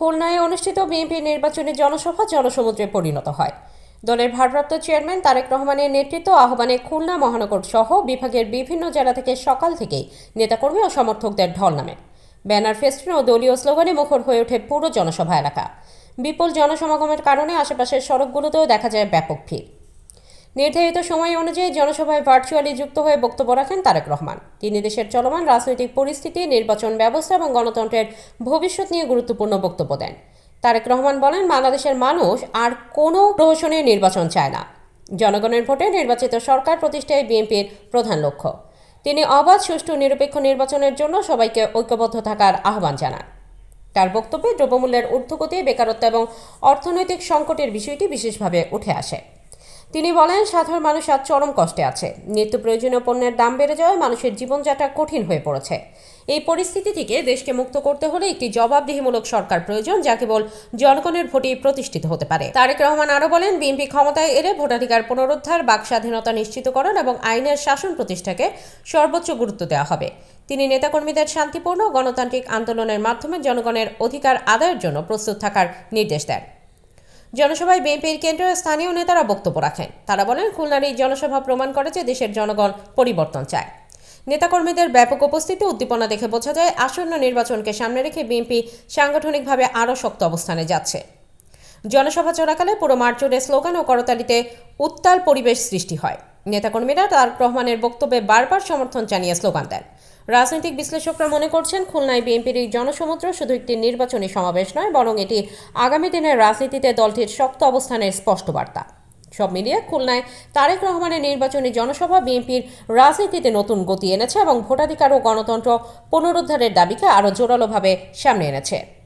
খুলনায় অনুষ্ঠিত বিএনপি নির্বাচনী জনসভা জনসমুদ্রে পরিণত হয়। দলের ভারপ্রাপ্ত চেয়ারম্যান তারেক রহমানের নেতৃত্ব আহ্বানে খুলনা মহানগর সহ বিভাগের বিভিন্ন জেলা থেকে সকাল থেকেই নেতাকর্মী ও সমর্থকদের ঢল নামে। ব্যানার, ফেস্টুন ও দলীয় স্লোগানে মুখর হয়ে ওঠে পুরো জনসভা এলাকা। বিপুল জনসমাগমের কারণে আশেপাশের সড়কগুলোতেও দেখা যায় ব্যাপক ভিড়। নির্ধারিত সময় অনুযায়ী জনসভায় ভার্চুয়ালি যুক্ত হয়ে বক্তব্য রাখেন তারেক রহমান। তিনি দেশের চলমান রাজনৈতিক পরিস্থিতি, নির্বাচন ব্যবস্থা এবং গণতন্ত্রের ভবিষ্যৎ নিয়ে গুরুত্বপূর্ণ বক্তব্য দেন। তারেক রহমান বলেন, বাংলাদেশের মানুষ আর কোনো প্রহসনের নির্বাচন চায় না। জনগণের ভোটে নির্বাচিত সরকার প্রতিষ্ঠায় বিএনপির প্রধান লক্ষ্য। তিনি অবাধ, সুষ্ঠু, নিরপেক্ষ নির্বাচনের জন্য সবাইকে ঐক্যবদ্ধ থাকার আহ্বান জানান। তার বক্তব্যে দ্রব্যমূল্যের ঊর্ধ্বগতি, বেকারত্ব এবং অর্থনৈতিক সংকটের বিষয়টি বিশেষভাবে উঠে আসে। তিনি বলেন, সাধারণ মানুষ আজ চরম কষ্টে আছে। নিত্য প্রয়োজনীয় পণ্যের দাম বেড়ে যাওয়ায় মানুষের জীবনযাত্রা কঠিন হয়ে পড়েছে। এই পরিস্থিতি থেকে দেশকে মুক্ত করতে হলে একটি জবাবদিহিমূলক সরকার প্রয়োজন, যা কেবল জনগণের ভোটেই প্রতিষ্ঠিত হতে পারে। তারেক রহমান আরও বলেন, বিএনপি ক্ষমতায় এলে ভোটাধিকার পুনরুদ্ধার, বাক স্বাধীনতা নিশ্চিতকরণ এবং আইনের শাসন প্রতিষ্ঠাকে সর্বোচ্চ গুরুত্ব দেওয়া হবে। তিনি নেতাকর্মীদের শান্তিপূর্ণ গণতান্ত্রিক আন্দোলনের মাধ্যমে জনগণের অধিকার আদায়ের জন্য প্রস্তুত থাকার নির্দেশ দেন। জনসভায় বিএনপির কেন্দ্রীয় স্থানীয় নেতারা বক্তব্য রাখেন। তারা বলেন, খুলনার এই জনসভা প্রমাণ করে যে দেশের জনগণ পরিবর্তন চায়। নেতাকর্মীদের ব্যাপক উপস্থিতি, উদ্দীপনা দেখে বোঝা যায় আসন্ন নির্বাচনকে সামনে রেখে বিএনপি সাংগঠনিকভাবে আরও শক্ত অবস্থানে যাচ্ছে। জনসভা চলাকালে পুরো মাঠ জুড়ে স্লোগান ও করতালিতে উত্তাল পরিবেশ সৃষ্টি হয়। নেতাকর্মীরা তারেক রহমানের বক্তব্যে বারবার সমর্থন জানিয়ে স্লোগান দেন। রাজনৈতিক বিশ্লেষকরা মনে করছেন, খুলনায় বিএনপির এই জনসমুদ্র শুধু একটি নির্বাচনী সমাবেশ নয়, বরং এটি আগামী দিনের রাজনীতিতে দলটির শক্ত অবস্থানের স্পষ্ট বার্তা। সব মিলিয়ে খুলনায় তারেক রহমানের নির্বাচনী জনসভা বিএনপির রাজনীতিতে নতুন গতি এনেছে এবং ভোটাধিকার ও গণতন্ত্র পুনরুদ্ধারের দাবিকে আরও জোরালোভাবে সামনে এনেছে।